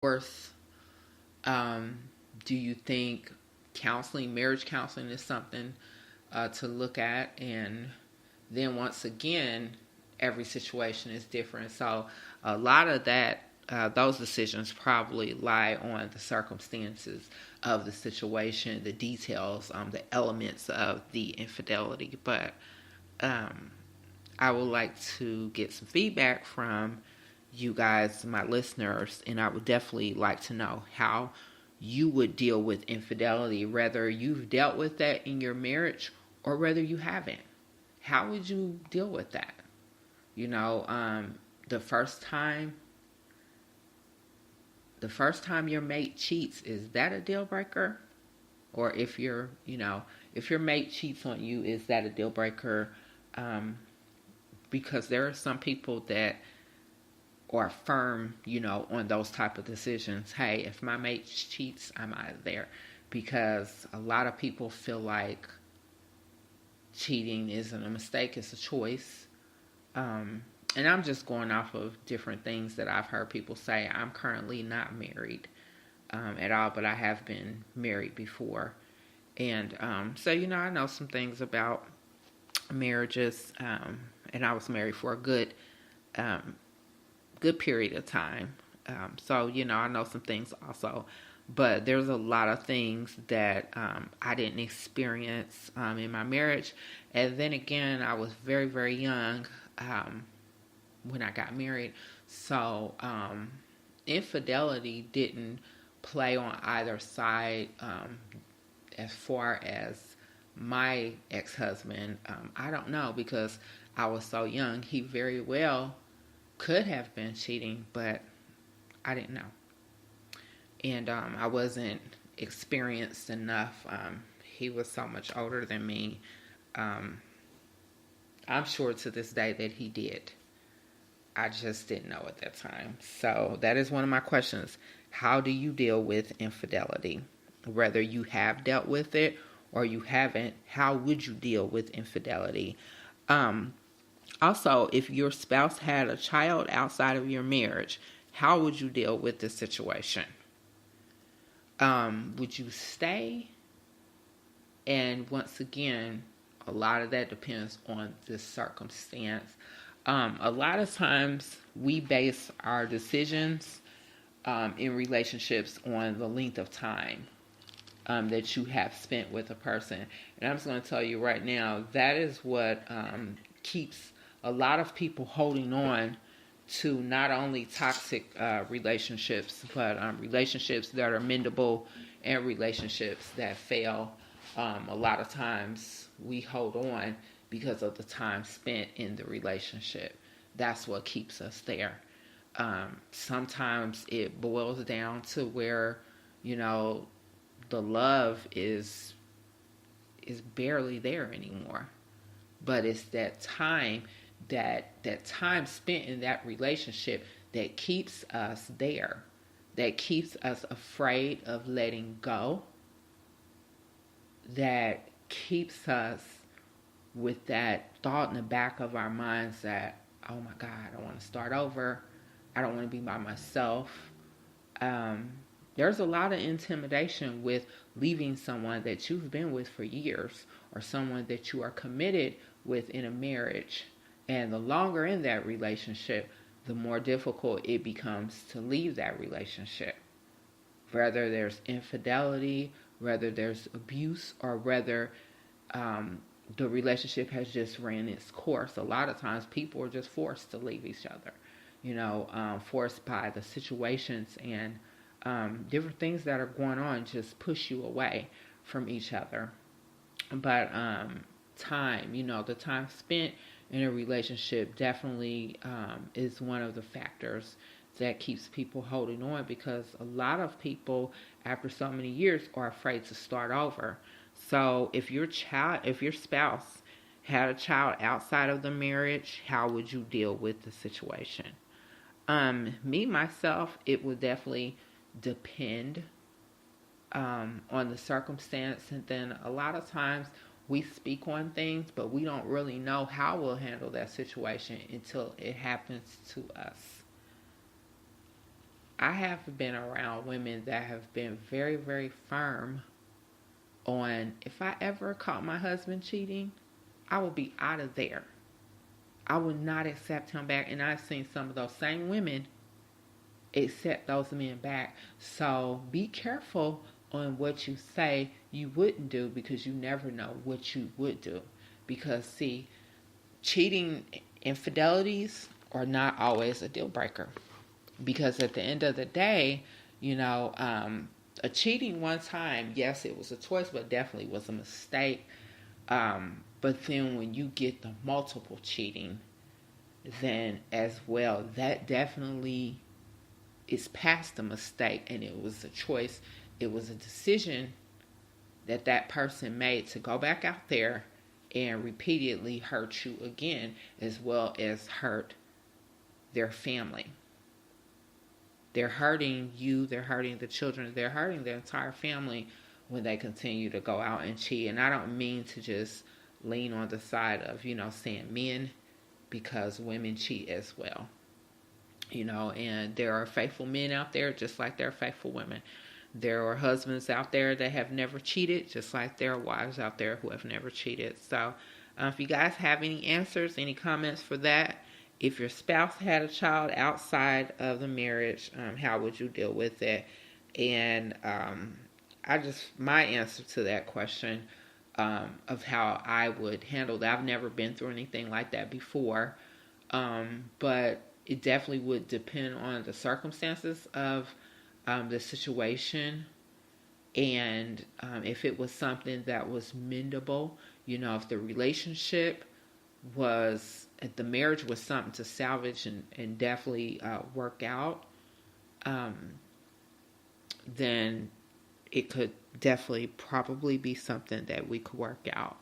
Fourth, um, do you think counseling, marriage counseling, is something to look at? And then once again, every situation is different. So a lot of that, those decisions probably lie on the circumstances of the situation, the details, the elements of the infidelity. But um, I would like to get some feedback from you guys, my listeners, and I would definitely like to know how you would deal with infidelity, whether you've dealt with that in your marriage or whether you haven't. How would you deal with that? You know, the first time, the first time your mate cheats, is that a deal breaker? Or if if your mate cheats on you, is that a deal breaker? Um, because there are some people that are firm, on those type of decisions. Hey, if my mate cheats, I'm out of there. Because a lot of people feel like cheating isn't a mistake, it's a choice. Um, and I'm just going off of different things that I've heard people say. I'm currently not married at all, but I have been married before. And so, I know some things about marriages, and I was married for a um, good period of time. So, I know some things also. But there's a lot of things that I didn't experience in my marriage. And then again, I was very, very young when I got married. So, infidelity didn't play on either side as far as my ex husband. I don't know because I was so young. He very well could have been cheating, but I didn't know. And I wasn't experienced enough. He was so much older than me. Um, I'm sure to this day that he did. I just didn't know at that time. So that is one of my questions. How do you deal with infidelity? Whether you have dealt with it or you haven't, how would you deal with infidelity? Um, Also, if your spouse had a child outside of your marriage, how would you deal with the situation? Would you stay? And once again, a lot of that depends on the circumstance. A lot of times we base our decisions in relationships on the length of time that you have spent with a person. And I'm just going to tell you right now, that is what keeps a lot of people holding on to not only toxic relationships, but relationships that are mendable and relationships that fail. A lot of times we hold on because of the time spent in the relationship. That's what keeps us there. Sometimes it boils down to where, you know, the love is barely there anymore. But it's that time spent in that relationship that keeps us there, that keeps us afraid of letting go, that keeps us with that thought in the back of our minds that, oh my God, I want to start over. I don't want to be by myself. Um, there's a lot of intimidation with leaving someone that you've been with for years or someone that you are committed with in a marriage. And the longer in that relationship, the more difficult it becomes to leave that relationship. Whether there's infidelity, whether there's abuse, or whether the relationship has just ran its course. A lot of times people are just forced to leave each other, forced by the situations and different things that are going on just push you away from each other. But time, the time spent in a relationship definitely is one of the factors that keeps people holding on because a lot of people, after so many years, are afraid to start over. So if your spouse had a child outside of the marriage, how would you deal with the situation? Me myself, it would definitely depend on the circumstance, and then a lot of times we speak on things, but we don't really know how we'll handle that situation until it happens to us. I have been around women that have been very, very firm on, if I ever caught my husband cheating, I will be out of there. I would not accept him back. And I've seen some of those same women accept those men back. So be careful on what you say you wouldn't do, because you never know what you would do. Because see, cheating, infidelities are not always a deal breaker. Because at the end of the day, a cheating one time, yes, it was a choice, but definitely was a mistake. But then when you get the multiple cheating, then as well, that definitely is past a mistake, and it was a choice. It was a decision that that person made to go back out there and repeatedly hurt you again, as well as hurt their family. They're hurting you, they're hurting the children, they're hurting their entire family when they continue to go out and cheat. And I don't mean to just lean on the side of, saying men, because women cheat as well. And there are faithful men out there just like there are faithful women. There are husbands out there that have never cheated, just like there are wives out there who have never cheated. So if you guys have any answers, any comments for that, if your spouse had a child outside of the marriage, how would you deal with it? And my answer to that question of how I would handle that, I've never been through anything like that before, but it definitely would depend on the circumstances of the situation, and if it was something that was mendable, if the relationship was, if the marriage was something to salvage and definitely work out, then it could definitely probably be something that we could work out.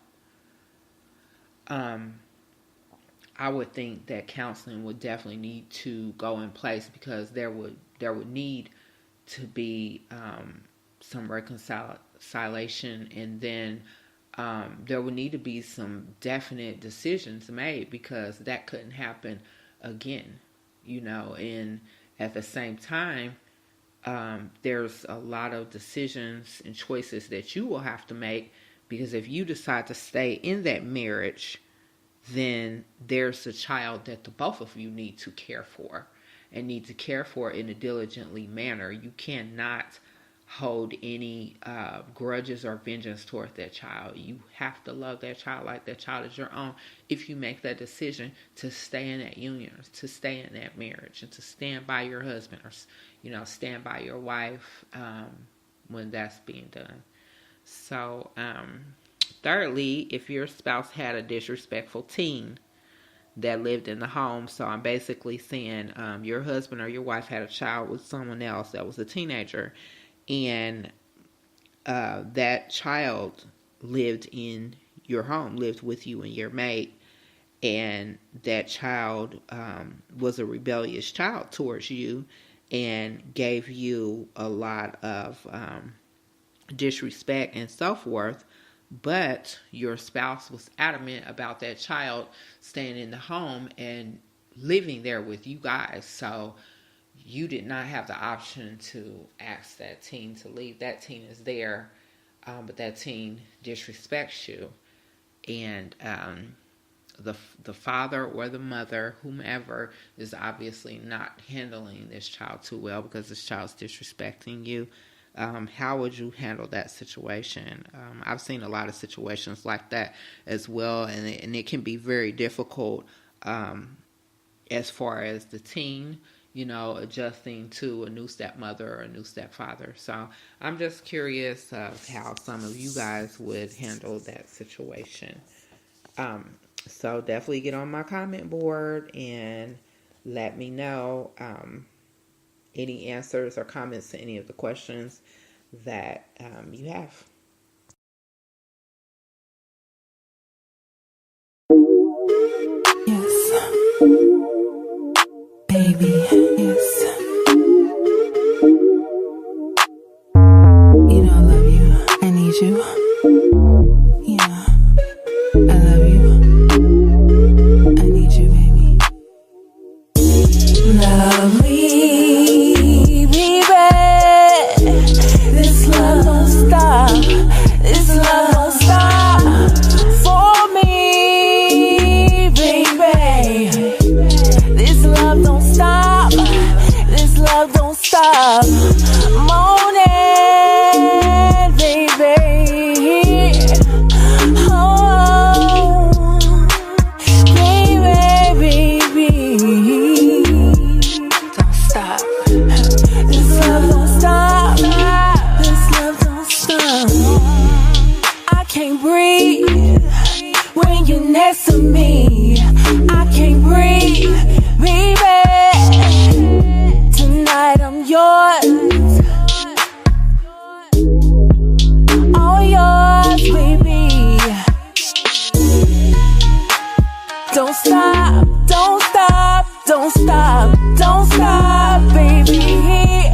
I would think that counseling would definitely need to go in place, because there would need to be some reconciliation, and then there would need to be some definite decisions made, because that couldn't happen again, and at the same time, there's a lot of decisions and choices that you will have to make, because if you decide to stay in that marriage, then there's a child that the both of you need to care for, and need to care for in a diligently manner. You cannot hold any grudges or vengeance toward that child. You have to love that child like that child is your own, if you make that decision to stay in that union, or to stay in that marriage, and to stand by your husband, or stand by your wife when that's being done. So thirdly, if your spouse had a disrespectful teen that lived in the home, so I'm basically saying your husband or your wife had a child with someone else that was a teenager, and that child lived in your home, lived with you and your mate, and that child was a rebellious child towards you and gave you a lot of disrespect and so forth, but your spouse was adamant about that child staying in the home and living there with you guys. So you did not have the option to ask that teen to leave. That teen is there, but that teen disrespects you. And the father or the mother, whomever, is obviously not handling this child too well, because this child's disrespecting you. How would you handle that situation? I've seen a lot of situations like that as well, and it can be very difficult as far as the teen, adjusting to a new stepmother or a new stepfather. So I'm just curious of how some of you guys would handle that situation. So definitely get on my comment board and let me know any answers or comments to any of the questions that you have. Yes, baby, yes. I love you. I need you. Yeah, I love you. I need you, baby. Lovely. stop moaning, baby. Oh, baby, baby. Don't stop. This love don't stop. This love don't stop. I can't breathe when you're next to me. I can't breathe, baby. Tonight I'm yours, all yours, baby. Don't stop, don't stop, don't stop, don't stop, baby.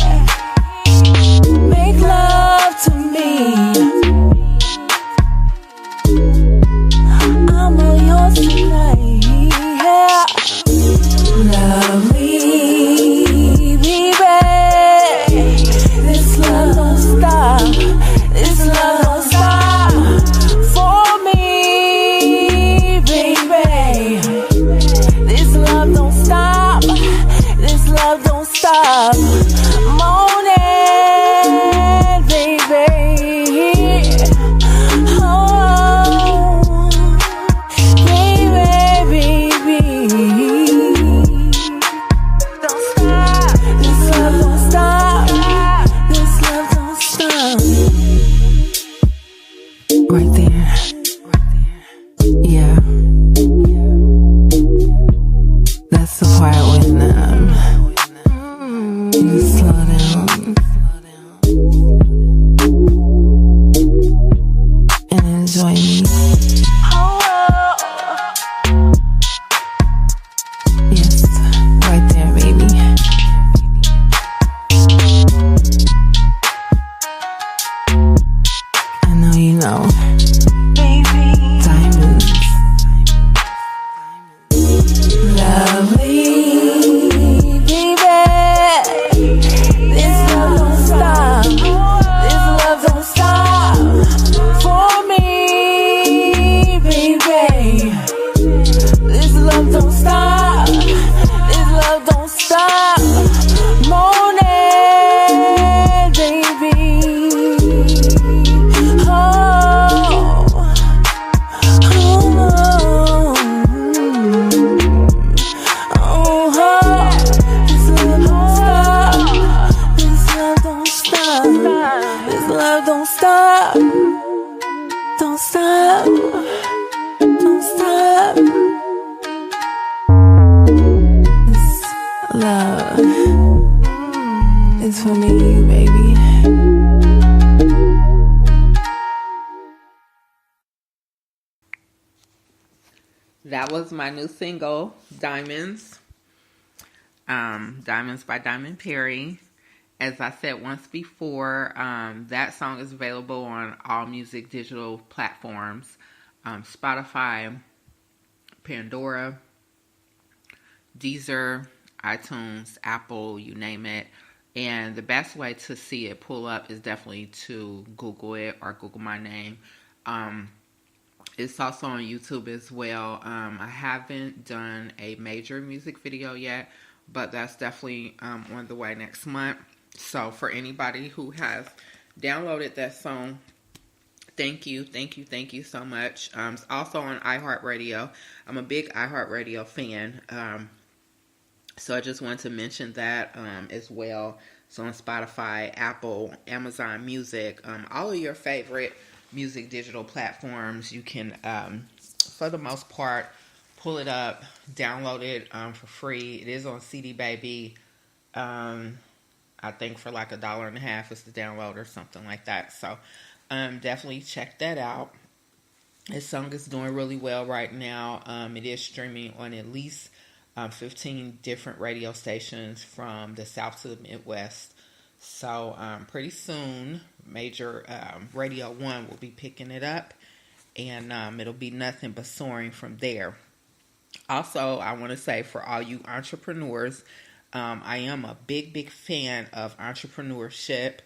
Make love to me. I'm all yours tonight, yeah. Love me, baby. This love don't stop. This love don't stop for me, baby. This love don't stop. This love don't stop. Moaning, baby. Oh, baby, baby. Don't stop. This love don't stop. This love don't stop. Right there. Yeah. That's the part when you slow down and enjoy me. Yes, right there, baby. I know you know. Diamonds. Lovely, baby. This love don't stop. This love don't stop for me, baby. This love don't stop. This love don't stop. Moaning, baby. Oh, oh, oh. This love don't stop. This love don't stop. This love don't stop. Don't stop. Don't stop. This love is for me, baby. That was my new single, Diamonds. Diamonds by Diamond Perry. As I said once before, that song is available on all music digital platforms. Spotify, Pandora, Deezer, iTunes, Apple, you name it. And the best way to see it pull up is definitely to Google it or Google my name. It's also on YouTube as well. I haven't done a major music video yet, but that's definitely on the way next month. So for anybody who has downloaded that song, thank you so much. It's also on iHeartRadio. I'm a big iHeartRadio fan. So I just wanted to mention that as well. So on Spotify, Apple, Amazon Music, all of your favorite music digital platforms, you can, for the most part, pull it up, download it for free. It is on CD Baby. I think for like $1.50 is the download or something like that. So definitely check that out. This song is doing really well right now. It is streaming on at least 15 different radio stations from the South to the Midwest. So pretty soon, Major Radio 1 will be picking it up, and it'll be nothing but soaring from there. Also, I want to say for all you entrepreneurs, I am a big fan of entrepreneurship.